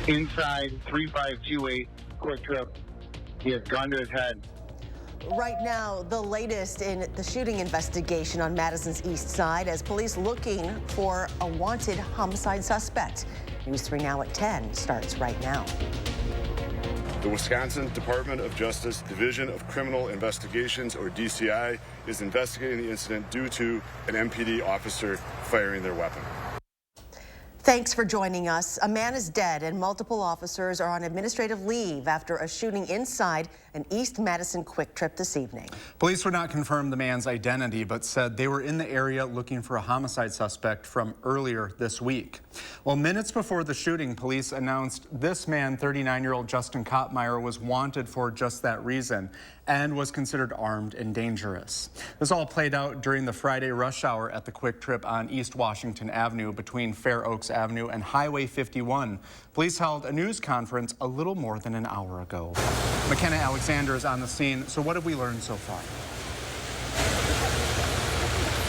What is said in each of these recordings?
inside 3528 Quick Trip. He has gun to his head. Right now, the latest in the shooting investigation on Madison's east side as police looking for a wanted homicide suspect. News 3 Now at 10 starts right now. The Wisconsin Department of Justice Division of Criminal Investigations, or DCI, is investigating the incident due to an MPD officer firing their weapon. Thanks for joining us. A man is dead and multiple officers are on administrative leave after a shooting inside an East Madison Quick Trip this evening. Police would not confirm the man's identity, but said they were in the area looking for a homicide suspect from earlier this week. Well, minutes before the shooting, police announced this man, 39-year-old Justin Kottmeyer, was wanted for just that reason and was considered armed and dangerous. This all played out during the Friday rush hour at the Quick Trip on East Washington Avenue between Fair Oaks Avenue and Highway 51. Police held a news conference a little more than an hour ago. McKenna Alexander is on the scene. So what have we learned so far?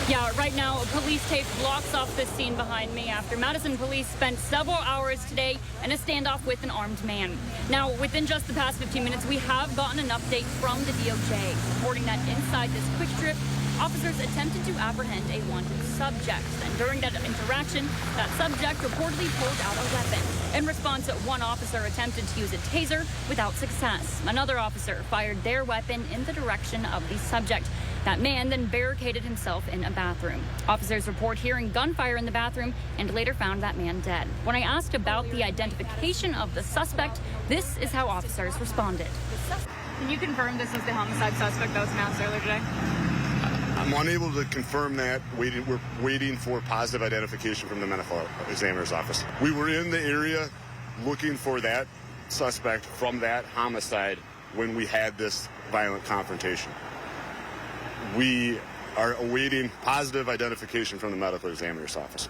Yeah, right now, police tape blocks off this scene behind me after Madison police spent several hours today in a standoff with an armed man. Now, within just the past 15 minutes, we have gotten an update from the DOJ reporting that inside this Quick Trip, officers attempted to apprehend a wanted subject. And during that interaction, that subject reportedly pulled out a weapon. In response, one officer attempted to use a taser without success. Another officer fired their weapon in the direction of the subject. That man then barricaded himself in a bathroom. Officers report hearing gunfire in the bathroom and later found that man dead. When I asked about the identification of the suspect, this is how officers responded. Can you confirm this is the homicide suspect that was announced earlier today? I'm unable to confirm that. We're waiting for positive identification from the medical examiner's office. We were in the area looking for that suspect from that homicide when we had this violent confrontation. We are awaiting positive identification from the medical examiner's office.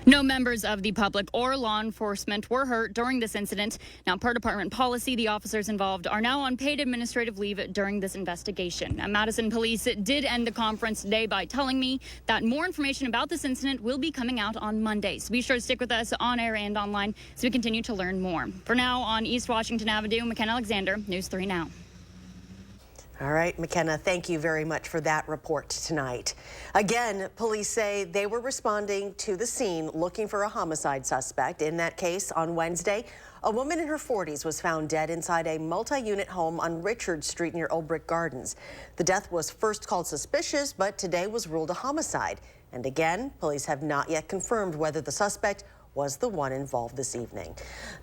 No members of the public or law enforcement were hurt during this incident. Now, per department policy, the officers involved are now on paid administrative leave during this investigation. Now, Madison police did end the conference today by telling me that more information about this incident will be coming out on Monday. So be sure to stick with us on air and online as we continue to learn more. For now, on East Washington Avenue, McKenna Alexander, News 3 Now. All right, McKenna, thank you very much for that report tonight. Again, police say they were responding to the scene looking for a homicide suspect. In that case, on Wednesday, a woman in her 40s was found dead inside a multi-unit home on Richard Street near Old Brick Gardens. The death was first called suspicious, but today was ruled a homicide. And again, police have not yet confirmed whether the suspect was the one involved this evening.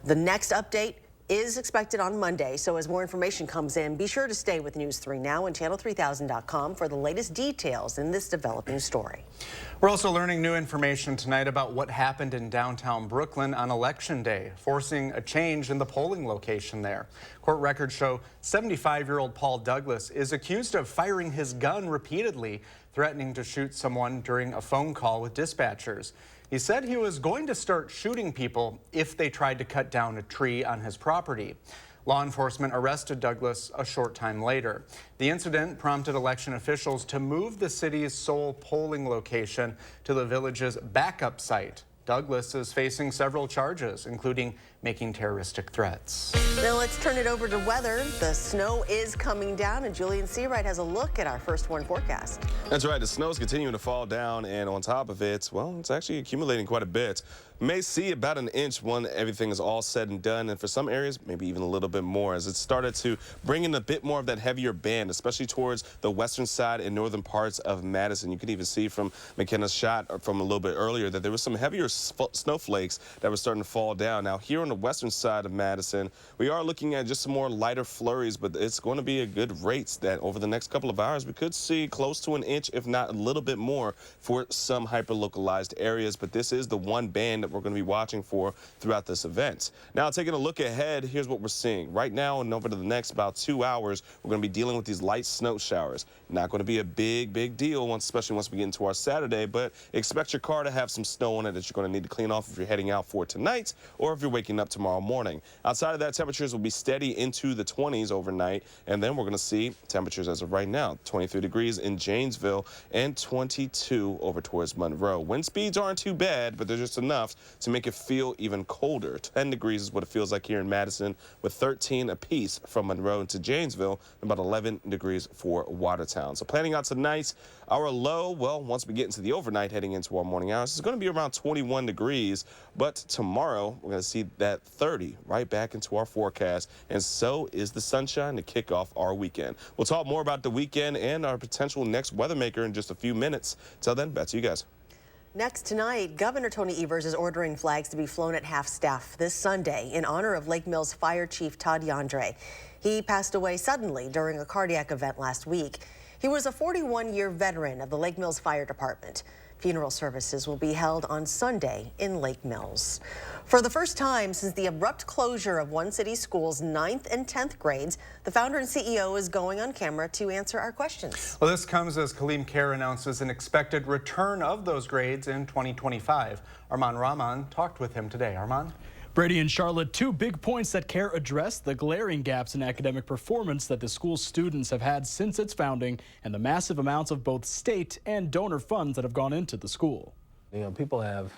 The next update is expected on Monday, so as more information comes in, be sure to stay with News 3 Now and channel3000.com for the latest details in this developing story. We're also learning new information tonight about what happened in downtown Brooklyn on Election Day, forcing a change in the polling location there. Court records show 75-year-old Paul Douglas is accused of firing his gun repeatedly, threatening to shoot someone during a phone call with dispatchers. He said he was going to start shooting people if they tried to cut down a tree on his property. Law enforcement arrested Douglas a short time later. The incident prompted election officials to move the city's sole polling location to the village's backup site. Douglas is facing several charges, including making terroristic threats. Now let's turn it over to weather. The snow is coming down, and Julian Seawright has a look at our first warn forecast. That's right. The snow is continuing to fall down, and on top of it, well, it's actually accumulating quite a bit. May see about an inch when everything is all said and done, and for some areas, maybe even a little bit more, as it started to bring in a bit more of that heavier band, especially towards the western side and northern parts of Madison. You could even see from McKenna's shot from a little bit earlier that there was some heavier snowflakes that were starting to fall down. Now, here on the western side of Madison, we are looking at just some more lighter flurries, but it's going to be a good rate that over the next couple of hours, we could see close to an inch, if not a little bit more, for some hyper-localized areas. But this is the one band that we're going to be watching for throughout this event. Now, taking a look ahead, here's what we're seeing. Right now and over to the next about 2 hours, we're going to be dealing with these light snow showers. Not going to be a big deal, especially once we get into our Saturday, but expect your car to have some snow on it that you're going to need to clean off if you're heading out for tonight or if you're waking up tomorrow morning. Outside of that, temperatures will be steady into the 20s overnight, and then we're going to see temperatures as of right now, 23 degrees in Janesville and 22 over towards Monroe. Wind speeds aren't too bad, but they're just enough to make it feel even colder. 10 degrees is what it feels like here in Madison, with 13 apiece from Monroe to Janesville, and about 11 degrees for Watertown. So planning out tonight, our low, well, once we get into the overnight heading into our morning hours, it's going to be around 21 degrees. But tomorrow, we're going to see that 30 right back into our forecast. And so is the sunshine to kick off our weekend. We'll talk more about the weekend and our potential next weather maker in just a few minutes. Till then, back to you guys. Next tonight, Governor Tony Evers is ordering flags to be flown at half-staff this Sunday in honor of Lake Mills Fire Chief Todd Yandre. He passed away suddenly during a cardiac event last week. He was a 41-year veteran of the Lake Mills Fire Department. Funeral services will be held on Sunday in Lake Mills. For the first time since the abrupt closure of one city school's 9th and 10th grades, the founder and CEO is going on camera to answer our questions. Well, this comes as Kaleem Kerr announces an expected return of those grades in 2025. Arman Rahman talked with him today. Arman? Brady and Charlotte, two big points that Kerr addressed: the glaring gaps in academic performance that the school's students have had since its founding, and the massive amounts of both state and donor funds that have gone into the school. You know, people have,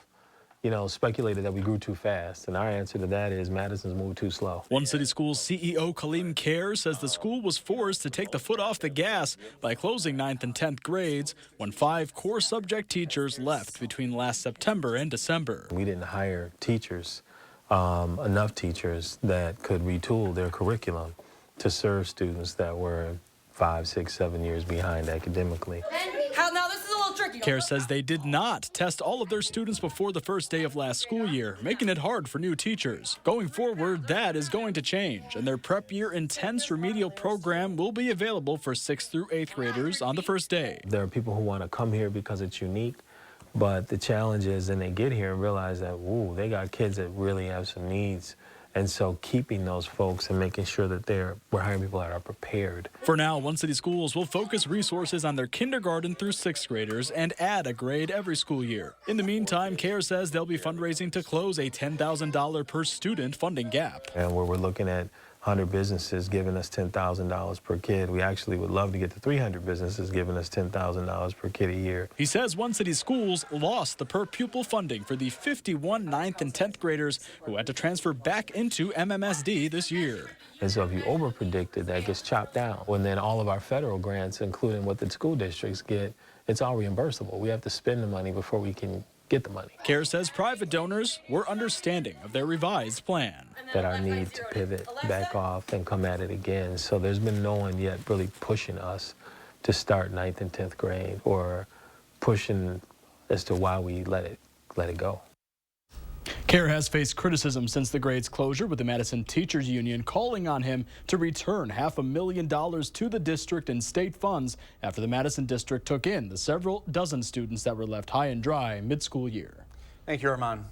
speculated that we grew too fast, and our answer to that is Madison's moved too slow. One City Schools CEO Kaleem Kerr says the school was forced to take the foot off the gas by closing 9th and 10th grades when 5 core subject teachers left between last September and December. We didn't hire teachers, enough teachers that could retool their curriculum to serve students that were 5, 6, 7 years behind academically. Now this is a little tricky. Kerr says they did not test all of their students before the first day of last school year, making it hard for new teachers. Going forward, that is going to change, and their prep year intense remedial program will be available for 6th through 8th graders on the first day. There are people who want to come here because it's unique, but the challenge is then they get here and realize that, ooh, they got kids that really have some needs. And so keeping those folks and making sure that we're hiring people that are prepared. For now, One City Schools will focus resources on their kindergarten through 6th graders and add a grade every school year. In the meantime, Kerr says they'll be fundraising to close a $10,000 per student funding gap. And where we're looking at 100 businesses giving us $10,000 per kid, we actually would love to get to 300 businesses giving us $10,000 per kid a year. He says One City Schools lost the per pupil funding for the 51 9th and 10th graders who had to transfer back into MMSD this year. And so if you over-predicted, that gets chopped down. And then all of our federal grants, including what the school districts get, it's all reimbursable. We have to spend the money before we can get the money. Kerr says private donors were understanding of their revised plan. That our need to pivot back off and come at it again. So there's been no one yet really pushing us to start 9th and 10th grade or pushing as to why we let it go. Kerr has faced criticism since the grade's closure, with the Madison Teachers Union calling on him to return $500,000 to the district in state funds after the Madison district took in the several dozen students that were left high and dry mid-school year. Thank you, Arman.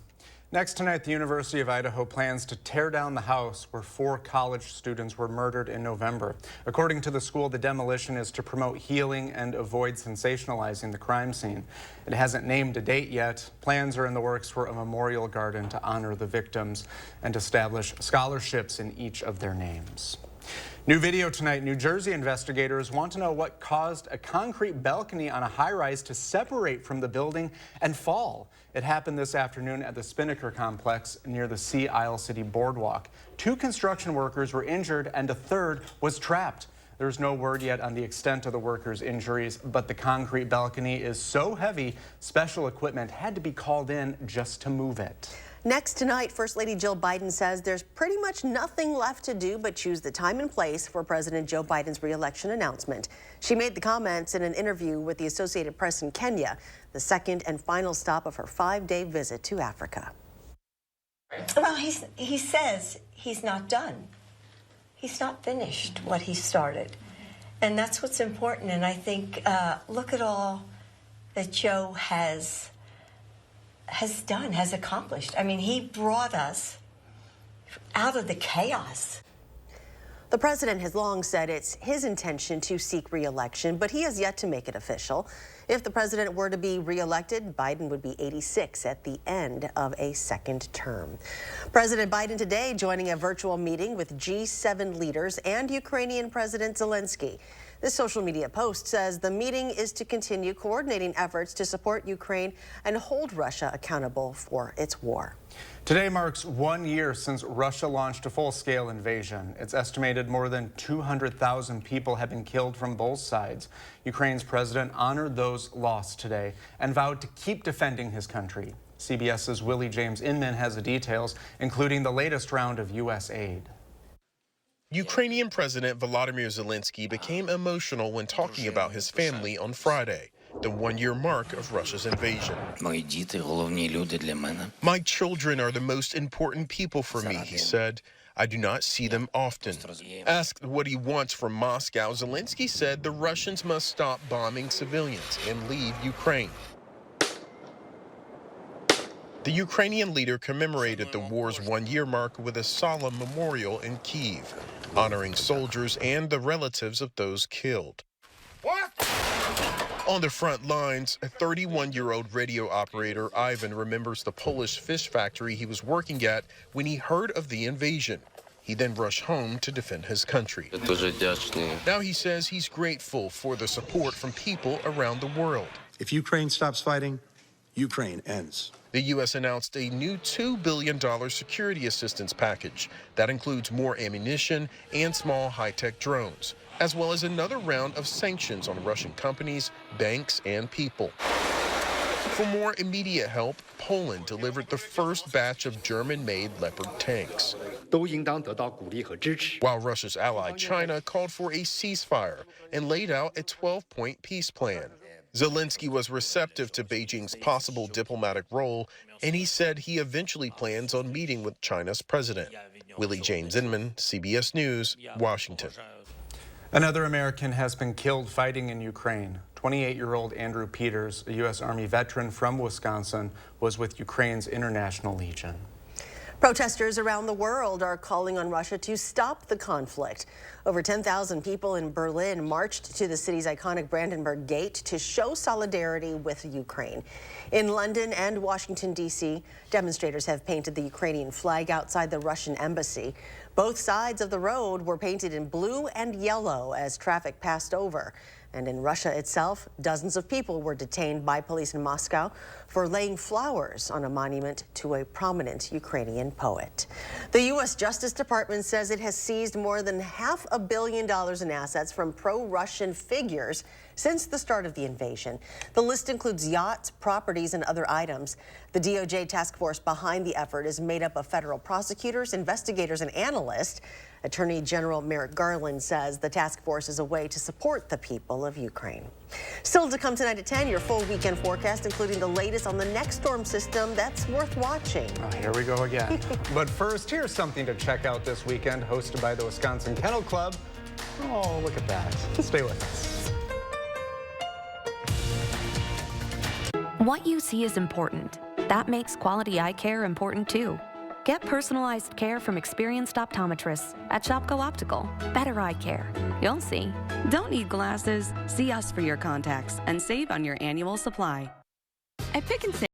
Next tonight, the University of Idaho plans to tear down the house where 4 college students were murdered in November. According to the school, the demolition is to promote healing and avoid sensationalizing the crime scene. It hasn't named a date yet. Plans are in the works for a memorial garden to honor the victims and establish scholarships in each of their names. New video tonight. New Jersey investigators want to know what caused a concrete balcony on a high-rise to separate from the building and fall. It happened this afternoon at the Spinnaker complex near the Sea Isle City Boardwalk. 2 construction workers were injured and a third was trapped. There's no word yet on the extent of the workers' injuries, but the concrete balcony is so heavy, special equipment had to be called in just to move it. Next tonight, First Lady Jill Biden says there's pretty much nothing left to do but choose the time and place for President Joe Biden's re-election announcement. She made the comments in an interview with the Associated Press in Kenya, the second and final stop of her 5-day visit to Africa. Well, he says he's not done. He's not finished what he started. And that's what's important. And I think, look at all that Joe has done, has accomplished. I mean, he brought us out of the chaos. The president has long said it's his intention to seek re-election, but he has yet to make it official. If the president were to be re-elected, Biden would be 86 at the end of a second term. President Biden today joining a virtual meeting with G7 leaders and Ukrainian President Zelensky. This social media post says the meeting is to continue coordinating efforts to support Ukraine and hold Russia accountable for its war. Today marks 1 year since Russia launched a full-scale invasion. It's estimated more than 200,000 people have been killed from both sides. Ukraine's president honored those lost today and vowed to keep defending his country. CBS's Willie James Inman has the details, including the latest round of U.S. aid. Ukrainian President Volodymyr Zelensky became emotional when talking about his family on Friday, the one-year mark of Russia's invasion. My children are the most important people for me, he said. I do not see them often. Asked what he wants from Moscow, Zelensky said the Russians must stop bombing civilians and leave Ukraine. The Ukrainian leader commemorated the war's one-year mark with a solemn memorial in Kyiv, honoring soldiers and the relatives of those killed. What? On the front lines, a 31-year-old radio operator, Ivan, remembers the Polish fish factory he was working at when he heard of the invasion. He then rushed home to defend his country. Now he says he's grateful for the support from people around the world. If Ukraine stops fighting, Ukraine ends. The U.S. announced a new $2 billion security assistance package that includes more ammunition and small high-tech drones, as well as another round of sanctions on Russian companies, banks, and people. For more immediate help, Poland delivered the first batch of German-made Leopard tanks, while Russia's ally China called for a ceasefire and laid out a 12-point peace plan. Zelensky was receptive to Beijing's possible diplomatic role, and he said he eventually plans on meeting with China's president. Willie James Inman, CBS News, Washington. Another American has been killed fighting in Ukraine. 28-year-old Andrew Peters, a U.S. Army veteran from Wisconsin, was with Ukraine's International Legion. Protesters around the world are calling on Russia to stop the conflict. Over 10,000 people in Berlin marched to the city's iconic Brandenburg Gate to show solidarity with Ukraine. In London and Washington, D.C., demonstrators have painted the Ukrainian flag outside the Russian embassy. Both sides of the road were painted in blue and yellow as traffic passed over. And in Russia itself, dozens of people were detained by police in Moscow for laying flowers on a monument to a prominent Ukrainian poet. The U.S. Justice Department says it has seized more than $500 million in assets from pro-Russian figures since the start of the invasion. The list includes yachts, properties, and other items. The DOJ task force behind the effort is made up of federal prosecutors, investigators, and analysts. Attorney General Merrick Garland says the task force is a way to support the people of Ukraine. Still to come tonight at 10, your full weekend forecast, including the latest on the next storm system that's worth watching. Oh, here we go again. But first, here's something to check out this weekend, hosted by the Wisconsin Kennel Club. Oh, look at that. Stay with us. What you see is important. That makes quality eye care important too. Get personalized care from experienced optometrists at Shopko Optical. Better eye care. You'll see. Don't need glasses. See us for your contacts and save on your annual supply. At Pick and Save.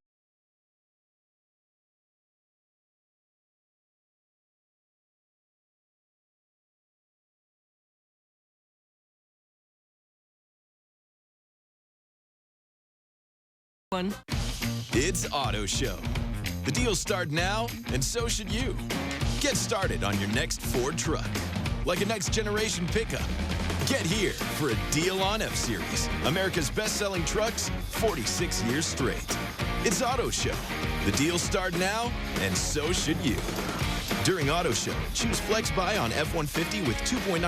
It's Auto Show. The deals start now, and so should you. Get started on your next Ford truck, like a next-generation pickup. Get here for a deal on F-Series, America's best-selling trucks, 46 years straight. It's Auto Show. The deals start now, and so should you. During Auto Show, choose Flex Buy on F-150 with 2.9%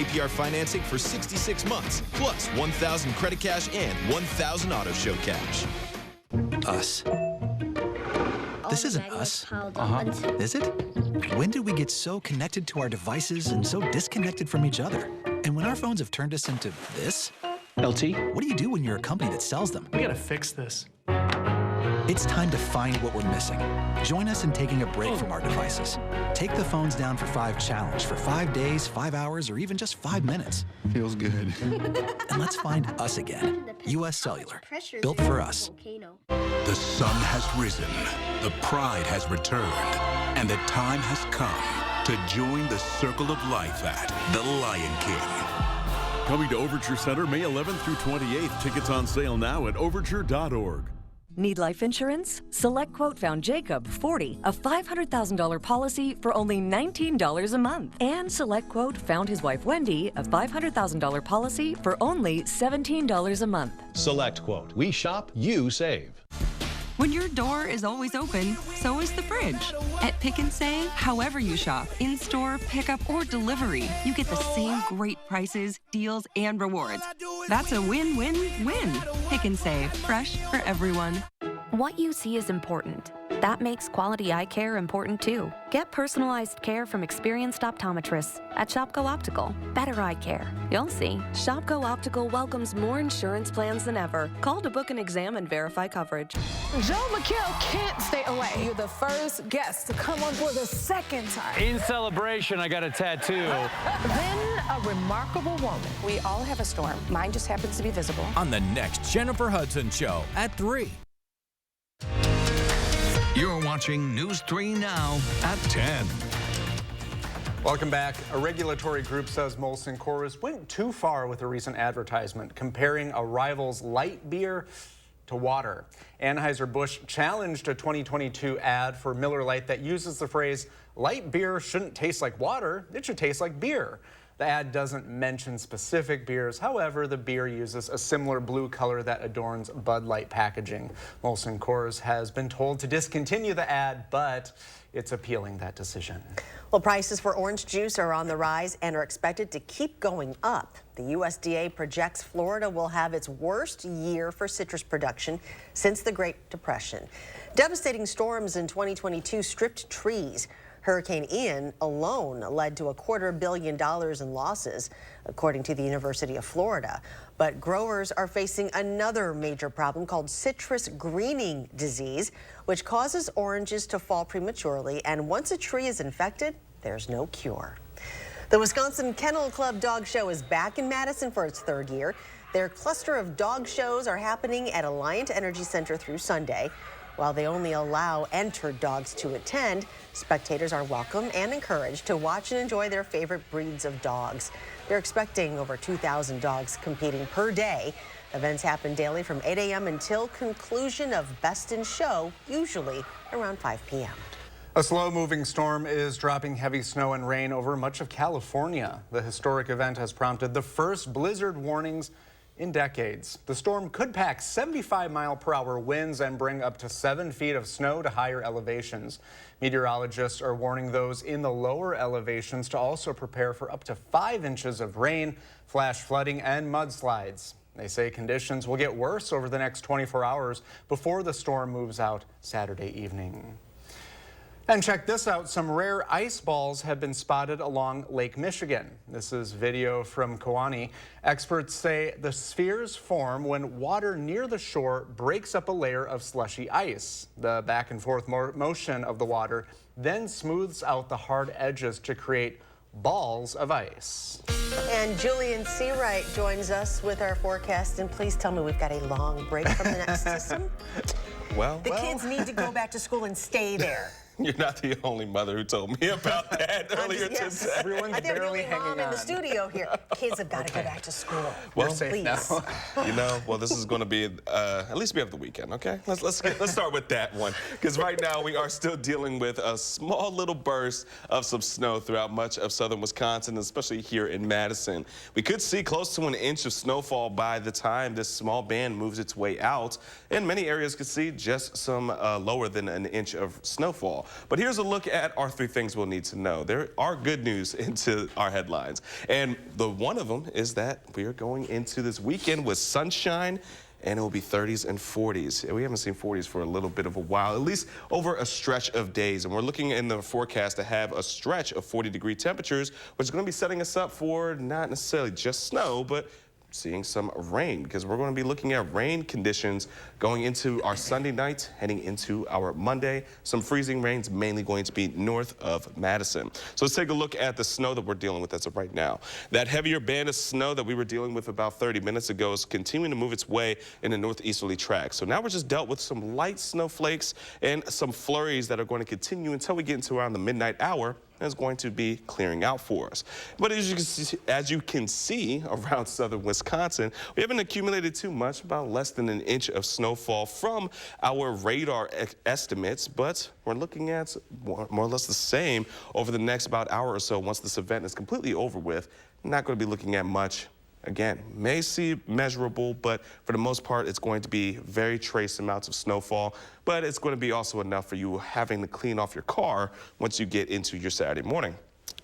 APR financing for 66 months, plus 1,000 credit cash and 1,000 Auto Show cash. Us. This isn't us. Is it? When did we get so connected to our devices and so disconnected from each other? And when our phones have turned us into this? LT? What do you do when you're a company that sells them? We gotta fix this. It's time to find what we're missing. Join us in taking a break from our devices. Take the phones down for 5 challenge for 5 days, 5 hours, or even just 5 minutes. Feels good. And let's find us again. U.S. Cellular. Built for us. The sun has risen. The pride has returned. And the time has come to join the circle of life at the Lion King. Coming to Overture Center May 11th through 28th. Tickets on sale now at overture.org. Need life insurance? SelectQuote found Jacob, 40, a $500,000 policy for only $19 a month. And SelectQuote found his wife Wendy, a $500,000 policy for only $17 a month. SelectQuote. We shop, you save. When your door is always open, so is the fridge. At Pick and Save, however you shop, in-store, pickup, or delivery, you get the same great prices, deals, and rewards. That's a win-win-win. Pick and Save, fresh for everyone. What you see is important. That makes quality eye care important too. Get personalized care from experienced optometrists at Shopko Optical. Better eye care. You'll see. Shopko Optical welcomes more insurance plans than ever. Call to book an exam and verify coverage. Joe McHale can't stay away. You're the first guest to come on for the second time. In celebration, I got a tattoo. Then a remarkable woman. We all have a storm. Mine just happens to be visible. On the next Jennifer Hudson Show at 3. You're watching News 3 Now at 10. Welcome back. A regulatory group says Molson Coors went too far with a recent advertisement comparing a rival's light beer to water. Anheuser-Busch challenged a 2022 ad for Miller Lite that uses the phrase, "Light beer shouldn't taste like water, it should taste like beer." The ad doesn't mention specific beers. However, the beer uses a similar blue color that adorns Bud Light packaging. Molson Coors has been told to discontinue the ad, but it's appealing that decision. Well, prices for orange juice are on the rise and are expected to keep going up. The USDA projects Florida will have its worst year for citrus production since the Great Depression. Devastating storms in 2022 stripped trees. Hurricane Ian alone led to $250 million in losses, according to the University of Florida. But growers are facing another major problem called citrus greening disease, which causes oranges to fall prematurely. And once a tree is infected, there's no cure. The Wisconsin Kennel Club Dog Show is back in Madison for its third year. Their cluster of dog shows are happening at Alliant Energy Center through Sunday. While they only allow entered dogs to attend, spectators are welcome and encouraged to watch and enjoy their favorite breeds of dogs. They're expecting over 2,000 dogs competing per day. Events happen daily from 8 a.m. until conclusion of Best in Show, usually around 5 p.m. A slow-moving storm is dropping heavy snow and rain over much of California. The historic event has prompted the first blizzard warnings in decades. The storm could pack 75-mile-per-hour winds and bring up to 7 feet of snow to higher elevations. Meteorologists are warning those in the lower elevations to also prepare for up to 5 inches of rain, flash flooding, and mudslides. They say conditions will get worse over the next 24 hours before the storm moves out Saturday evening. And check this out, some rare ice balls have been spotted along Lake Michigan. This is video from Kewaunee. Experts say the spheres form when water near the shore breaks up a layer of slushy ice. The back and forth motion of the water then smooths out the hard edges to create balls of ice. And Julian Seawright joins us with our forecast. And please tell me we've got a long break from the next system. Well, the kids need to go back to school and stay there. You're not the only mother who told me about that earlier today. Everyone's barely hanging on. In the studio here. Kids have got to go back to school. Well, please. You know, well, this is going to be at least we have the weekend, okay? Let's start with that one, because right now we are still dealing with a small little burst of some snow throughout much of southern Wisconsin, especially here in Madison. We could see close to 1 inch of snowfall by the time this small band moves its way out, and many areas could see just some lower than 1 inch of snowfall. But here's a look at our 3 things we'll need to know. There are good news into our headlines. And the one of them is that we are going into this weekend with sunshine, and it will be 30s and 40s. We haven't seen 40s for a little bit of a while, at least over a stretch of days. And we're looking in the forecast to have a stretch of 40-degree temperatures, which is going to be setting us up for not necessarily just snow, but seeing some rain, because we're going to be looking at rain conditions going into our Sunday night, heading into our Monday. Some freezing rains mainly going to be north of Madison. So let's take a look at the snow that we're dealing with as of right now. That heavier band of snow that we were dealing with about 30 minutes ago is continuing to move its way in a northeasterly track. So now we're just dealt with some light snowflakes and some flurries that are going to continue until we get into around the midnight hour. and it's going to be clearing out for us. But as you can see around southern Wisconsin, we haven't accumulated too much, about less than an inch of snowfall from our radar estimates, but we're looking at more or less the same over the next about hour or so once this event is completely over with. Not going to be looking at much. Again, may see measurable, but for the most part, it's going to be very trace amounts of snowfall, but it's going to be also enough for you having to clean off your car once you get into your Saturday morning.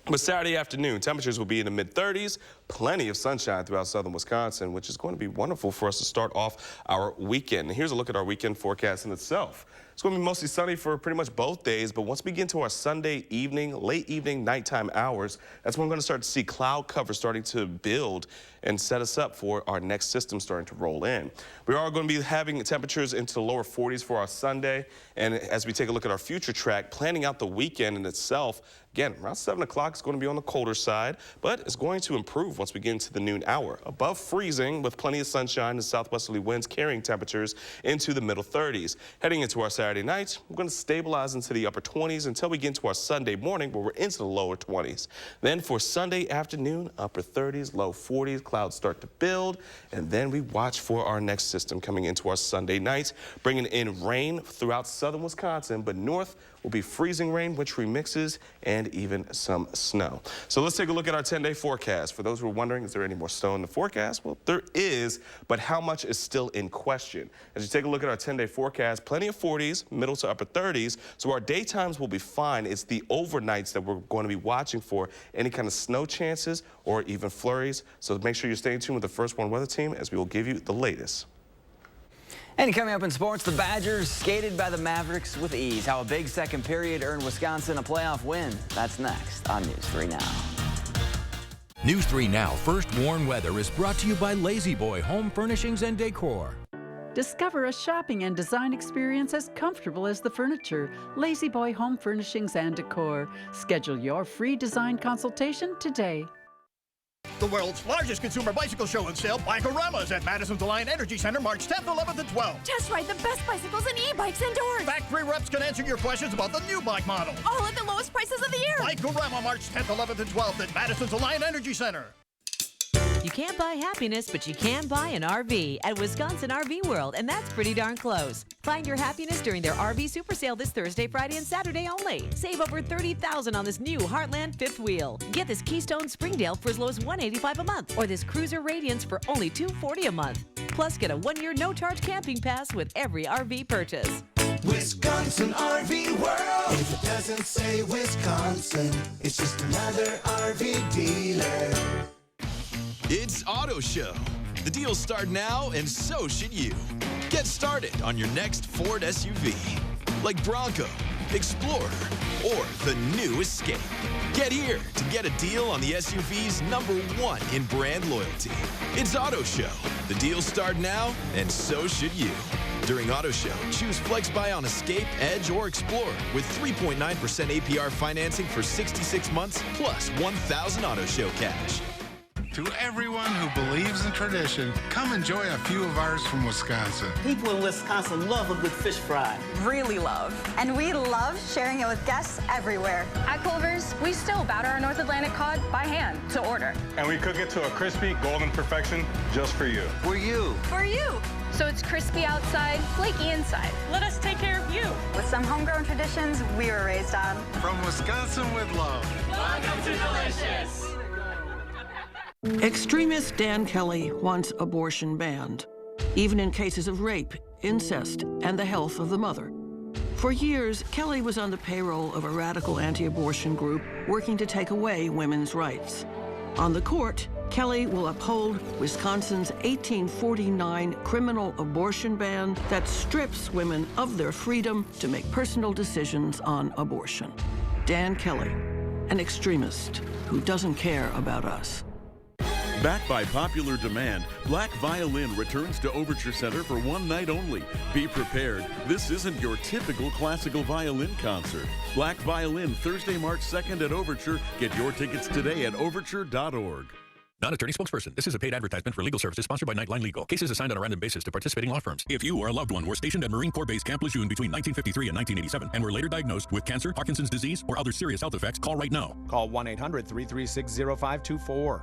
But Saturday afternoon, temperatures will be in the mid-30s, plenty of sunshine throughout southern Wisconsin, which is going to be wonderful for us to start off our weekend. And here's a look at our weekend forecast in itself. It's going to be mostly sunny for pretty much both days, but once we get into our Sunday evening, late evening, nighttime hours, that's when we're going to start to see cloud cover starting to build and set us up for our next system starting to roll in. We are going to be having temperatures into the lower 40s for our Sunday, and as we take a look at our future track, planning out the weekend in itself, again, around 7 o'clock, it's going to be on the colder side, but it's going to improve once we get into the noon hour. Above freezing with plenty of sunshine and southwesterly winds carrying temperatures into the middle 30s. Heading into our Saturday night, we're going to stabilize into the upper 20s until we get into our Sunday morning where we're into the lower 20s. Then for Sunday afternoon, upper 30s, low 40s, clouds start to build, and then we watch for our next system coming into our Sunday night, bringing in rain throughout southern Wisconsin, but north will be freezing rain, which remixes, and even some snow. So let's take a look at our 10-day forecast. For those who are wondering, is there any more snow in the forecast? Well, there is, but how much is still in question? As you take a look at our 10-day forecast, plenty of 40s, middle to upper 30s, so our daytimes will be fine. It's the overnights that we're going to be watching for any kind of snow chances or even flurries. So make sure you're staying tuned with the First One Weather Team as we will give you the latest. And coming up in sports, the Badgers skated by the Mavericks with ease. How a big second period earned Wisconsin a playoff win. That's next on News 3 Now. News 3 Now First Warn Weather is brought to you by Lazy Boy Home Furnishings and Decor. Discover a shopping and design experience as comfortable as the furniture. Lazy Boy Home Furnishings and Decor. Schedule your free design consultation today. The world's largest consumer bicycle show and sale, Bike-O-Rama's at Madison's Alliant Energy Center, March 10th, 11th, and 12th. Test ride the best bicycles and e-bikes indoors. Factory reps can answer your questions about the new bike model. All at the lowest prices of the year. Bike-O-Rama, March 10th, 11th, and 12th at Madison's Alliant Energy Center. You can't buy happiness, but you can buy an RV at Wisconsin RV World, and that's pretty darn close. Find your happiness during their RV Super Sale this Thursday, Friday, and Saturday only. Save over $30,000 on this new Heartland fifth wheel. Get this Keystone Springdale for as low as $185 a month, or this Cruiser Radiance for only $240 a month. Plus, get a 1-year no-charge camping pass with every RV purchase. Wisconsin RV World. If it doesn't say Wisconsin, it's just another RV dealer. It's Auto Show. The deals start now, and so should you. Get started on your next Ford SUV, like Bronco, Explorer, or the new Escape. Get here to get a deal on the SUV's #1 in brand loyalty. It's Auto Show. The deals start now, and so should you. During Auto Show, choose Flex Buy on Escape, Edge, or Explorer with 3.9% APR financing for 66 months plus 1,000 Auto Show cash. To everyone who believes in tradition, come enjoy a few of ours from Wisconsin. People in Wisconsin love a good fish fry. Really love. And we love sharing it with guests everywhere. At Culver's, we still batter our North Atlantic cod by hand to order. And we cook it to a crispy, golden perfection just for you. For you. For you. So it's crispy outside, flaky inside. Let us take care of you. With some homegrown traditions we were raised on. From Wisconsin with love. Welcome to Delicious. Extremist Dan Kelly wants abortion banned, even in cases of rape, incest, and the health of the mother. For years, Kelly was on the payroll of a radical anti-abortion group working to take away women's rights. On the court, Kelly will uphold Wisconsin's 1849 criminal abortion ban that strips women of their freedom to make personal decisions on abortion. Dan Kelly, an extremist who doesn't care about us. Backed by popular demand, Black Violin returns to Overture Center for one night only. Be prepared. This isn't your typical classical violin concert. Black Violin, Thursday, March 2nd at Overture. Get your tickets today at overture.org. Not attorney spokesperson. This is a paid advertisement for legal services sponsored by Nightline Legal. Cases assigned on a random basis to participating law firms. If you or a loved one were stationed at Marine Corps Base Camp Lejeune between 1953 and 1987 and were later diagnosed with cancer, Parkinson's disease, or other serious health effects, call right now. Call 1-800-336-0524.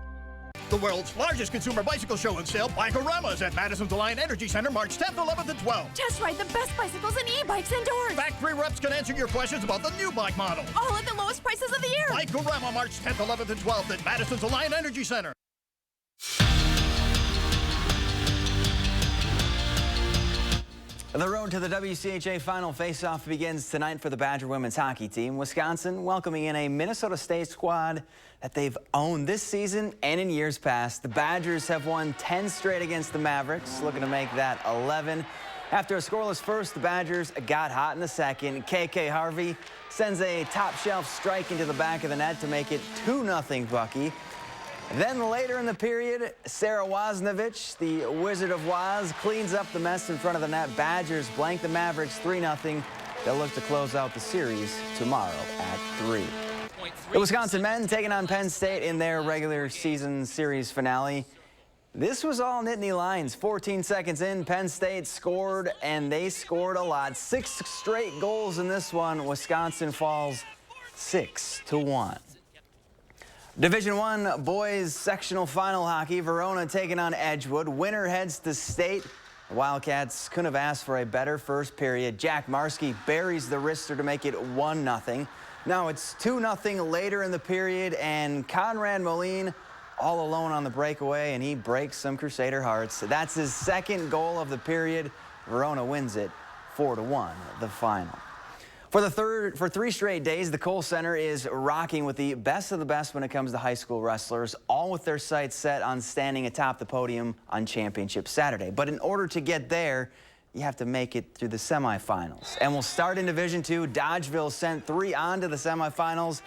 The world's largest consumer bicycle show and sale, Bike-O-Rama's at Madison's Alliant Energy Center, March 10th, 11th, and 12th. Test ride the best bicycles and e-bikes indoors. Factory reps can answer your questions about the new bike model. All at the lowest prices of the year. Bike-O-Rama, March 10th, 11th, and 12th at Madison's Alliant Energy Center. The road to the WCHA Final Face-Off begins tonight for the Badger women's hockey team. Wisconsin welcoming in a Minnesota State squad that they've owned this season and in years past. The Badgers have won 10 straight against the Mavericks, looking to make that 11. After a scoreless first, the Badgers got hot in the second. KK Harvey sends a top-shelf strike into the back of the net to make it 2-0 Bucky. Then later in the period, Sarah Woznovich, the Wizard of Woz, cleans up the mess in front of the net. Badgers blank the Mavericks 3-0. They'll look to close out the series tomorrow at 3. The Wisconsin men taking on Penn State in their regular season series finale. This was all Nittany Lions. 14 seconds in, Penn State scored, and they scored a lot. 6 straight goals in this one. Wisconsin falls 6-1. Division I boys sectional final hockey. Verona taking on Edgewood. Winner heads to state. The Wildcats couldn't have asked for a better first period. Jack Marski buries the wrister to make it 1-0. Now it's 2-0 later in the period, and Conrad Moline all alone on the breakaway, and he breaks some Crusader hearts. That's his second goal of the period. Verona wins it 4-1, the final. For 3 straight days, the Kohl Center is rocking with the best of the best when it comes to high school wrestlers, all with their sights set on standing atop the podium on Championship Saturday. But in order to get there, you have to make it through the semifinals. And we'll start in Division II. Dodgeville sent 3 on to the semifinals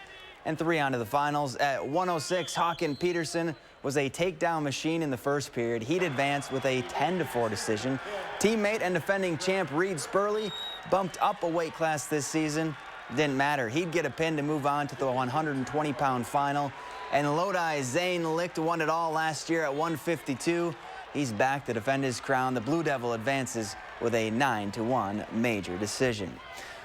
and 3 on to the finals. At 106, Hawken Peterson was a takedown machine in the first period. He'd advanced with a 10-4 decision. Teammate and defending champ Reed Spurley bumped up a weight class this season. Didn't matter. He'd get a pin to move on to the 120-pound final. And Lodi Zane Licht won it all last year at 152. He's back to defend his crown. The Blue Devil advances with a 9-1 major decision.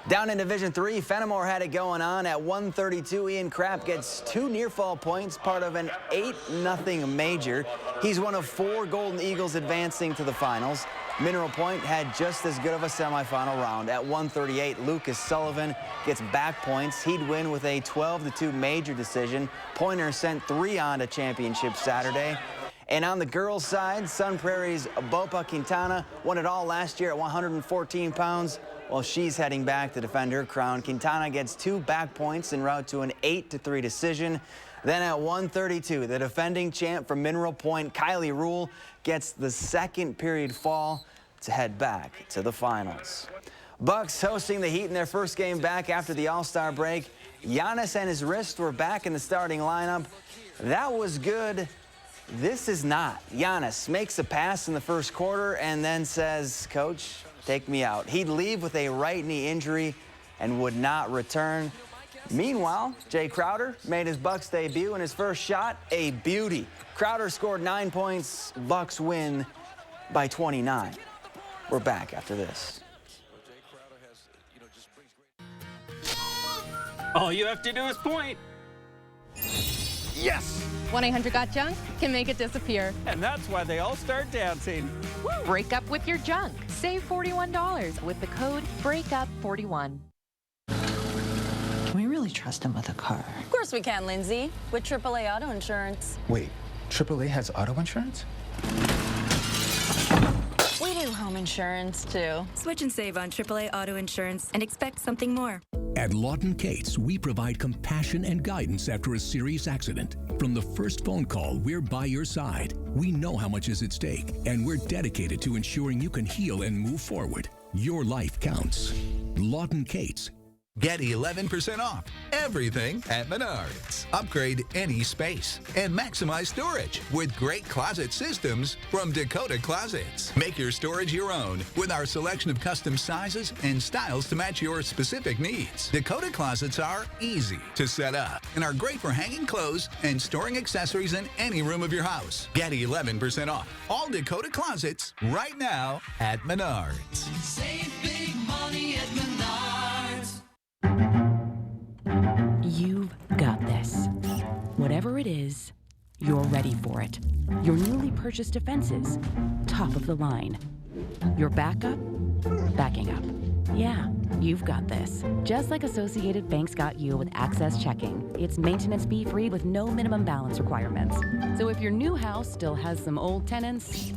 Down in Division III, Fenimore had it going on at 132. Ian Krapp gets 2 near-fall points, part of an 8-0 major. He's one of 4 Golden Eagles advancing to the finals. Mineral Point had just as good of a semifinal round. At 138, Lucas Sullivan gets back points. He'd win with a 12-2 major decision. Pointer sent 3 on to Championship Saturday. And on the girls' side, Sun Prairie's Bopa Quintana won it all last year at 114 pounds. While she's heading back to defend her crown, Quintana gets 2 back points en route to an 8-3 decision. Then at 132, the defending champ from Mineral Point, Kylie Rule, gets the second period fall to head back to the finals. Bucks hosting the Heat in their first game back after the All-Star break. Giannis and his wrist were back in the starting lineup. That was good. This is not. Giannis makes a pass in the first quarter and then says, "Coach, take me out." He'd leave with a right knee injury and would not return. Meanwhile, Jay Crowder made his Bucks debut, and his first shot, a beauty. Crowder scored 9 points. Bucks win by 29. We're back after this. All you have to do is point. Yes! 1-800-GOT-JUNK can make it disappear. And that's why they all start dancing. Break up with your junk. Save $41 with the code BREAKUP41. Can we really trust him with a car? Of course we can, Lindsay, with AAA auto insurance. Wait, AAA has auto insurance? We do home insurance, too. Switch and save on AAA auto insurance and expect something more. At Lawton Cates, we provide compassion and guidance after a serious accident. From the first phone call, we're by your side. We know how much is at stake, and we're dedicated to ensuring you can heal and move forward. Your life counts. Lawton Cates. Get 11% off everything at Menards. Upgrade any space and maximize storage with great closet systems from Dakota Closets. Make your storage your own with our selection of custom sizes and styles to match your specific needs. Dakota Closets are easy to set up and are great for hanging clothes and storing accessories in any room of your house. Get 11% off all Dakota Closets right now at Menards. Save big money at Menards. You've got this. Whatever it is, you're ready for it. Your newly purchased defenses, top of the line. Your backup, backing up. Yeah, you've got this. Just like Associated Bank's got you with Access Checking. It's maintenance fee-free with no minimum balance requirements. So if your new house still has some old tenants,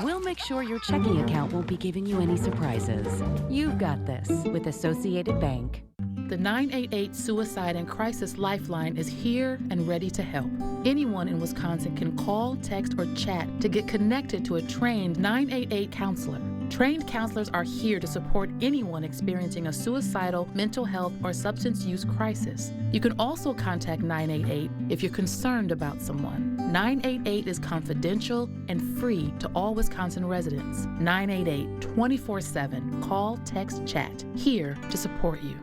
we'll make sure your checking account won't be giving you any surprises. You've got this with Associated Bank. The 988 Suicide and Crisis Lifeline is here and ready to help. Anyone in Wisconsin can call, text, or chat to get connected to a trained 988 counselor. Trained counselors are here to support anyone experiencing a suicidal, mental health, or substance use crisis. You can also contact 988 if you're concerned about someone. 988 is confidential and free to all Wisconsin residents. 988 24/7. Call, text, chat. Here to support you.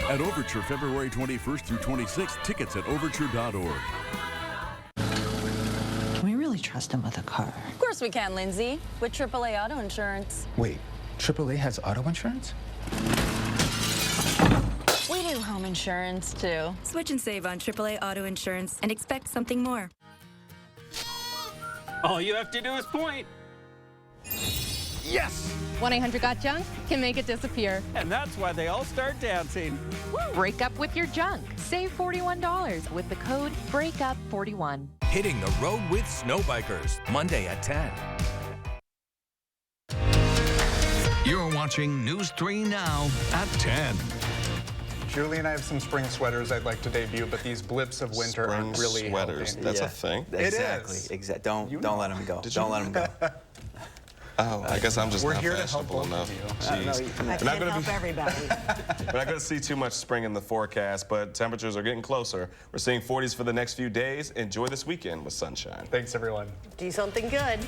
At Overture, February 21st through 26th. Tickets at overture.org. Can we really trust him with a car? Of course we can, Lindsay, with AAA auto insurance. Wait, AAA has auto insurance? We do home insurance, too. Switch and save on AAA auto insurance and expect something more. All you have to do is point. Yes! 1-800-GOT-JUNK can make it disappear. And that's why they all start dancing. Break up with your junk. Save $41 with the code BREAKUP41. Hitting the road with snowbikers, Monday at 10. You're watching News 3 Now at 10. Julie and I have some spring sweaters I'd like to debut, but these blips of winter are really sweaters. helping. That's a thing? Exactly. Don't let him go. Don't let him go. Oh, I guess I'm just We're not here to help fashionable both enough. of you. Jeez. I can't help everybody. We're not going to see too much spring in the forecast, but temperatures are getting closer. We're seeing 40s for the next few days. Enjoy this weekend with sunshine. Thanks, everyone. Do something good.